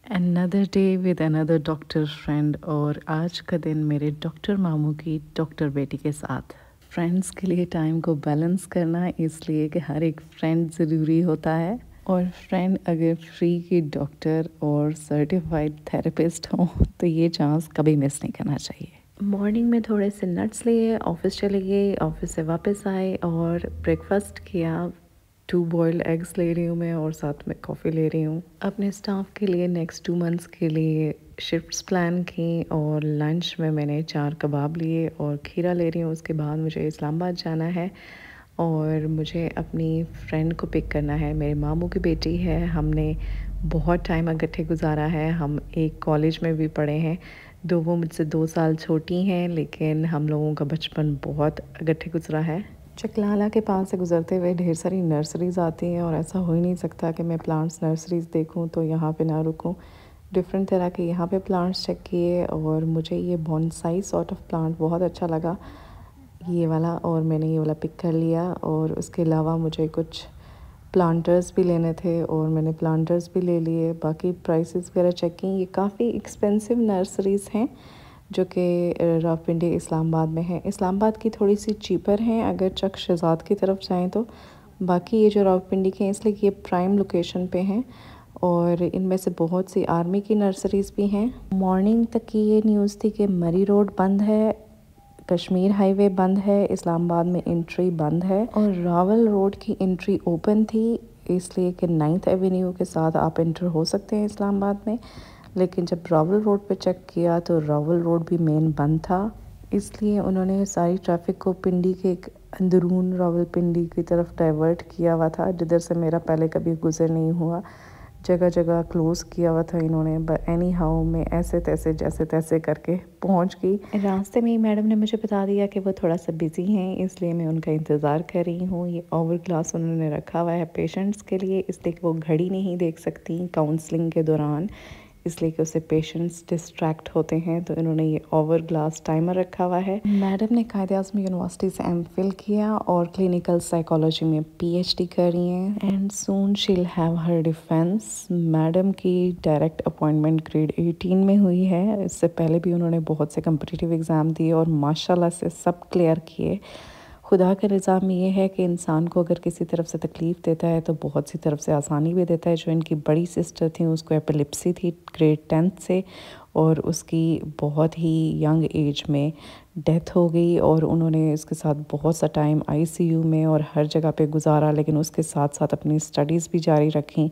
Another day with another doctor friend. और आज का दिन मेरे डॉक्टर मामू की डॉक्टर बेटी के साथ। फ्रेंड्स के लिए टाइम को बैलेंस करना इसलिए कि हर एक फ्रेंड ज़रूरी होता है, और फ्रेंड अगर फ्री की डॉक्टर और सर्टिफाइड थेरेपिस्ट हो तो ये चांस कभी मिस नहीं करना चाहिए। मॉर्निंग में थोड़े से नट्स लिए, ऑफिस चले गए, ऑफिस से वापस आए और ब्रेकफास्ट किया। 2 बॉइल्ड एग्स ले रही हूँ मैं और साथ में कॉफ़ी ले रही हूँ। अपने स्टाफ के लिए नेक्स्ट 2 मंथ्स के लिए शिफ्ट्स प्लान की, और लंच में मैंने 4 कबाब लिए और खीरा ले रही हूँ। उसके बाद मुझे इस्लामाबाद जाना है और मुझे अपनी फ्रेंड को पिक करना है। मेरे मामू की बेटी है, हमने बहुत टाइम इकट्ठे गुजारा है, हम एक कॉलेज में भी पढ़े हैं। वो मुझसे 2 साल छोटी हैं, लेकिन हम लोगों का बचपन बहुत इकट्ठे गुजरा है। चकलाला के पास से गुजरते हुए ढेर सारी नर्सरीज़ आती हैं, और ऐसा हो ही नहीं सकता कि मैं प्लांट्स नर्सरीज़ देखूं तो यहाँ पे ना रुकूं। डिफरेंट तरह के यहाँ पे प्लांट्स चेक किए, और मुझे ये बॉन्साई सॉर्ट ऑफ प्लांट बहुत अच्छा लगा, ये वाला, और मैंने ये वाला पिक कर लिया। और उसके अलावा मुझे कुछ प्लांटर्स भी लेने थे और मैंने प्लांटर्स भी ले लिए। बाकी प्राइसेस वगैरह चेक की। ये काफ़ी एक्सपेंसिव नर्सरीज़ हैं जो कि रावलपिंडी इस्लामाबाद में है। इस्लामाबाद की थोड़ी सी चीपर हैं अगर चक शहजाद की तरफ जाएं तो। बाकी ये जो रावलपिंडी के हैं इसलिए ये प्राइम लोकेशन पे हैं, और इनमें से बहुत सी आर्मी की नर्सरीज़ भी हैं। मॉर्निंग तक की ये न्यूज़ थी कि मरी रोड बंद है, कश्मीर हाईवे बंद है, इस्लामाबाद में एंट्री बंद है, और रावल रोड की एंट्री ओपन थी, इसलिए कि 9th एवेन्यू के साथ आप एंटर हो सकते हैं इस्लामाबाद में। लेकिन जब रावल रोड पे चेक किया तो रावल रोड भी मेन बंद था, इसलिए उन्होंने सारी ट्रैफिक को पिंडी के एक अंदरून रावलपिंडी की तरफ डाइवर्ट किया हुआ था, जिधर से मेरा पहले कभी गुजर नहीं हुआ। जगह जगह क्लोज़ किया हुआ था इन्होंने, बट एनी हाउ मैं ऐसे तैसे जैसे तैसे करके पहुंच गई। रास्ते में ही मैडम ने मुझे बता दिया कि वो थोड़ा सा बिज़ी हैं, इसलिए मैं उनका इंतज़ार कर रही हूँ। ये ओवर ग्लास उन्होंने रखा हुआ है पेशेंट्स के लिए, इसलिए कि वो घड़ी नहीं देख सकती काउंसलिंग के दौरान, इसलिए कि उससे पेशेंट्स डिस्ट्रैक्ट होते हैं, तो इन्होंने ये ओवर ग्लास टाइमर रखा हुआ है। मैडम ने कायदे-आज़म यूनिवर्सिटी से एमफिल किया और क्लिनिकल साइकोलॉजी में पीएचडी कर रही हैं, and soon she will have her defence. Madam की डायरेक्ट अपॉइंटमेंट ग्रेड 18 में हुई है। इससे पहले भी उन्होंने बहुत से कम्पिटिटिव एग्ज़ाम दिए और माशाल्लाह से सब क्लियर किए। खुदा का निज़ाम ये है कि इंसान को अगर किसी तरफ से तकलीफ़ देता है तो बहुत सी तरफ से आसानी भी देता है। जो इनकी बड़ी सिस्टर थी उसको एपिलेप्सी थी ग्रेड 10th से, और उसकी बहुत ही यंग एज में डेथ हो गई, और उन्होंने इसके साथ बहुत सा टाइम आईसीयू में और हर जगह पे गुजारा, लेकिन उसके साथ साथ अपनी स्टडीज़ भी जारी रखी,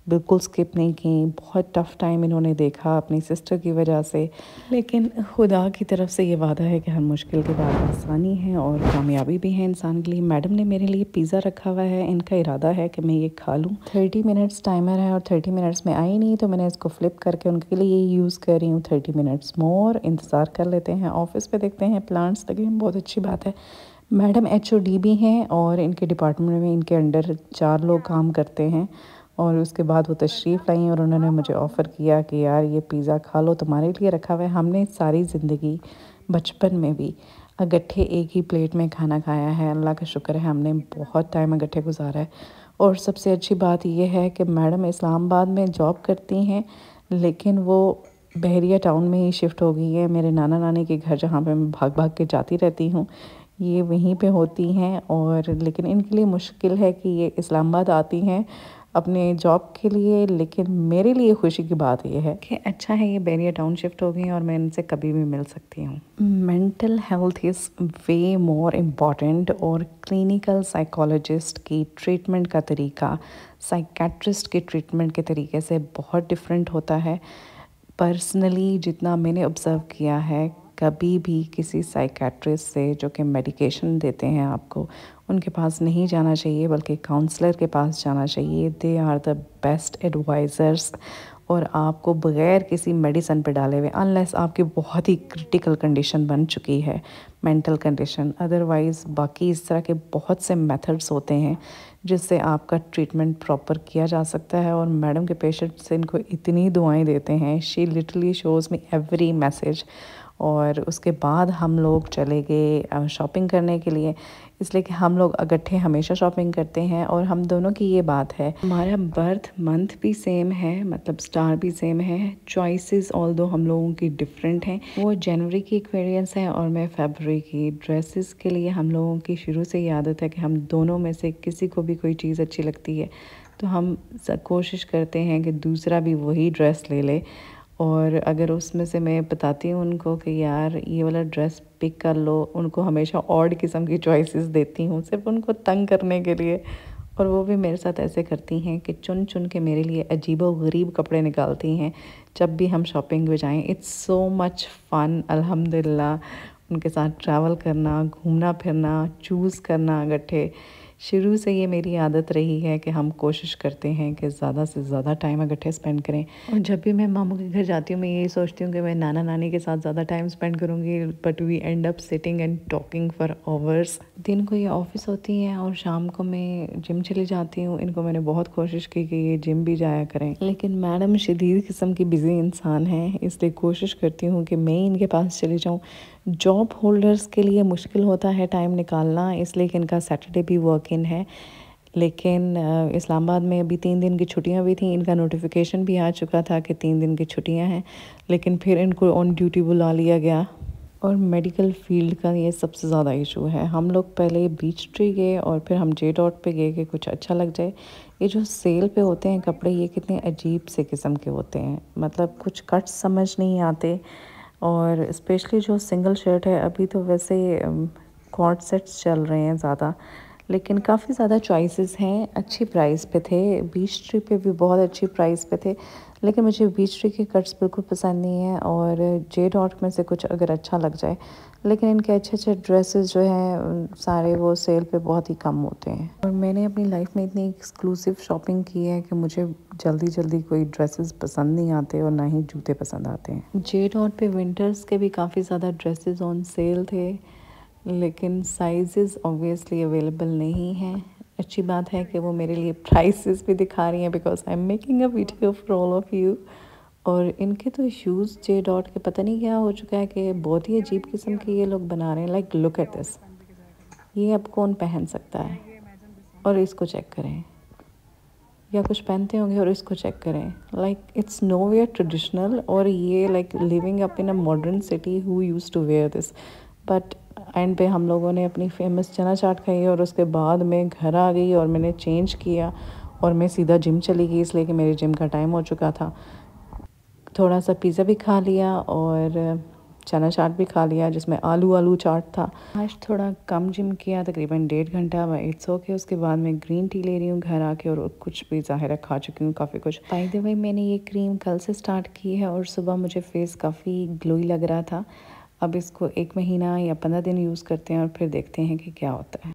बिल्कुल स्किप नहीं की। बहुत टफ़ टाइम इन्होंने देखा अपनी सिस्टर की वजह से, लेकिन खुदा की तरफ से ये वादा है कि हर मुश्किल के बाद आसानी है और कामयाबी भी है इंसान के लिए। मैडम ने मेरे लिए पिज़्ज़ा रखा हुआ है, इनका इरादा है कि मैं ये खा लूँ। 30 मिनट्स टाइमर है और 30 मिनट्स में आई नहीं, तो मैंने इसको फ्लिप करके उनके लिए ये यूज़ कर रही हूँ। 30 मिनट्स मोर इंतज़ार कर लेते हैं, ऑफिस पे देखते हैं प्लांट्स लगे हैं, बहुत अच्छी बात है। मैडम एचओडी भी हैं और इनके डिपार्टमेंट में इनके अंडर 4 लोग काम करते हैं। और उसके बाद वो तशरीफ़ लाई और उन्होंने मुझे ऑफ़र किया कि यार ये पिज़्ज़ा खा लो, तुम्हारे लिए रखा हुआ है। हमने सारी ज़िंदगी बचपन में भी इकट्ठे एक ही प्लेट में खाना खाया है, अल्लाह का शुक्र है हमने बहुत टाइम इकट्ठे गुजारा है। और सबसे अच्छी बात यह है कि मैडम इस्लामाबाद में जॉब करती हैं, लेकिन वो बहरिया टाउन में ही शिफ्ट हो गई है। मेरे नाना नानी के घर जहाँ पे मैं भाग भाग के जाती रहती हूँ, ये वहीं पे होती हैं। और लेकिन इनके लिए मुश्किल है कि ये इस्लामाबाद आती हैं अपने जॉब के लिए, लेकिन मेरे लिए खुशी की बात यह है कि अच्छा है ये बैरिया टाउन शिफ्ट हो गई और मैं इनसे कभी भी मिल सकती हूँ। Mental health is way more important, और क्लिनिकल साइकोलॉजिस्ट की ट्रीटमेंट का तरीका साइकेट्रिस्ट के ट्रीटमेंट के तरीके से बहुत डिफरेंट होता है। पर्सनली जितना मैंने ऑब्ज़र्व किया है, कभी भी किसी साइकेट्रिस्ट से जो कि मेडिकेशन देते हैं आपको, उनके पास नहीं जाना चाहिए, बल्कि काउंसलर के पास जाना चाहिए। They are the best advisors, और आपको बग़ैर किसी मेडिसिन पे डाले हुए, अनलेस आपकी बहुत ही क्रिटिकल कंडीशन बन चुकी है मेंटल कंडीशन, अदरवाइज़ बाकी इस तरह के बहुत से मेथड्स होते हैं जिससे आपका ट्रीटमेंट प्रॉपर किया जा सकता है। और मैडम के पेशेंट्स इनको इतनी दुआएं देते हैं, she literally shows me every message, और उसके बाद हम लोग चले गए शॉपिंग करने के लिए, इसलिए कि हम लोग इकट्ठे हमेशा शॉपिंग करते हैं और हम दोनों की ये बात है। हमारा बर्थ मंथ भी सेम है, मतलब स्टार भी सेम है। चॉइसेस ऑल दो हम लोगों की डिफरेंट हैं। वो जनवरी की एक्वेरियंस है और मैं फरवरी की। ड्रेसेस के लिए हम लोगों की शुरू से ही आदत है कि हम दोनों में से किसी को भी कोई चीज़ अच्छी लगती है तो हम कोशिश करते हैं कि दूसरा भी वही ड्रेस ले ले। और अगर उसमें से मैं बताती हूँ उनको कि यार ये वाला ड्रेस पिक कर लो, उनको हमेशा ऑड किस्म की चॉइसेस देती हूँ सिर्फ उनको तंग करने के लिए। और वो भी मेरे साथ ऐसे करती हैं कि चुन चुन के मेरे लिए अजीबो गरीब कपड़े निकालती हैं जब भी हम शॉपिंग पे जाएं। इट्स सो मच फ़न अल्हम्दुलिल्लाह उनके साथ ट्रैवल करना, घूमना फिरना, चूज़ करना इकट्ठे। शुरू से ये मेरी आदत रही है कि हम कोशिश करते हैं कि ज़्यादा से ज़्यादा टाइम इकट्ठे स्पेंड करें। और जब भी मैं मामू के घर जाती हूँ मैं यही सोचती हूँ कि मैं नाना नानी के साथ ज़्यादा टाइम स्पेंड करूँगी, but we end up sitting and talking for hours. दिन को ये ऑफिस होती हैं और शाम को मैं जिम चली जाती हूँ। इनको मैंने बहुत कोशिश की कि ये जिम भी जाया करें, लेकिन मैडम शदीद किस्म की बिजी इंसान हैं, इसलिए कोशिश करती हूँ कि मैं इनके पास चली जाऊँ। जॉब होल्डर्स के लिए मुश्किल होता है टाइम निकालना, इसलिए कि इनका सैटरडे भी वर्क इन है। लेकिन इस्लामाबाद में अभी 3 दिन की छुट्टियां भी थी, इनका नोटिफिकेशन भी आ चुका था कि 3 दिन की छुट्टियां हैं, लेकिन फिर इनको ऑन ड्यूटी बुला लिया गया। और मेडिकल फील्ड का ये सबसे ज़्यादा इशू है। हम लोग पहले बीच ट्री गए और फिर हम जे डॉट पे गए कि कुछ अच्छा लग जाए। ये जो सेल पे होते हैं कपड़े ये कितने अजीब से किस्म के होते हैं, मतलब कुछ कट्स समझ नहीं आते। और स्पेशली जो सिंगल शर्ट है, अभी तो वैसे कॉर्ड सेट्स चल रहे हैं ज़्यादा, लेकिन काफ़ी ज़्यादा चॉइसेस हैं। अच्छी प्राइस पे थे, बीच ट्री पे भी बहुत अच्छी प्राइस पे थे, लेकिन मुझे बीच ट्री के कट्स बिल्कुल पसंद नहीं है। और जे डॉट में से कुछ अगर अच्छा लग जाए, लेकिन इनके अच्छे अच्छे ड्रेसेस जो हैं सारे वो सेल पे बहुत ही कम होते हैं। और मैंने अपनी लाइफ में इतनी एक्सक्लूसिव शॉपिंग की है कि मुझे जल्दी जल्दी कोई ड्रेसेस पसंद नहीं आते और ना ही जूते पसंद आते हैं। जे डॉट पे विंटर्स के भी काफ़ी ज़्यादा ड्रेसेस ऑन सेल थे, लेकिन साइजेस ऑब्वियसली अवेलेबल नहीं हैं। अच्छी बात है कि वो मेरे लिए प्राइसेस भी दिखा रही हैं because I am making a video for all of you. और इनके तो शूज़ जे डॉट के पता नहीं क्या हो चुका है कि बहुत ही अजीब किस्म के ये लोग बना रहे हैं। लाइक लुक एट दिस, ये अब कौन पहन सकता है? और इसको चेक करें, या कुछ पहनते होंगे और इसको चेक करें। Like it's nowhere traditional, और ये like living up in a modern city who use to wear this. But end पे हम लोगों ने अपनी फेमस चना चाट खाई और उसके बाद मैं घर आ गई और मैंने चेंज किया और मैं सीधा जिम चली गई, इसलिए कि मेरे जिम का टाइम हो चुका था। थोड़ा सा पिज़्ज़ा भी खा लिया और चना चाट भी खा लिया जिसमें आलू चाट था। आज थोड़ा कम जिम किया, तकरीबन 1.5 घंटा। मैं इट्स ओके। उसके बाद मैं ग्रीन टी ले रही हूँ घर आके, और कुछ भी ज़ाहिर खा चुकी हूँ काफ़ी कुछ। बाय द वे मैंने ये क्रीम कल से स्टार्ट की है और सुबह मुझे फेस काफ़ी ग्लोई लग रहा था। अब इसको 1 महीना या 15 दिन यूज़ करते हैं और फिर देखते हैं कि क्या होता है।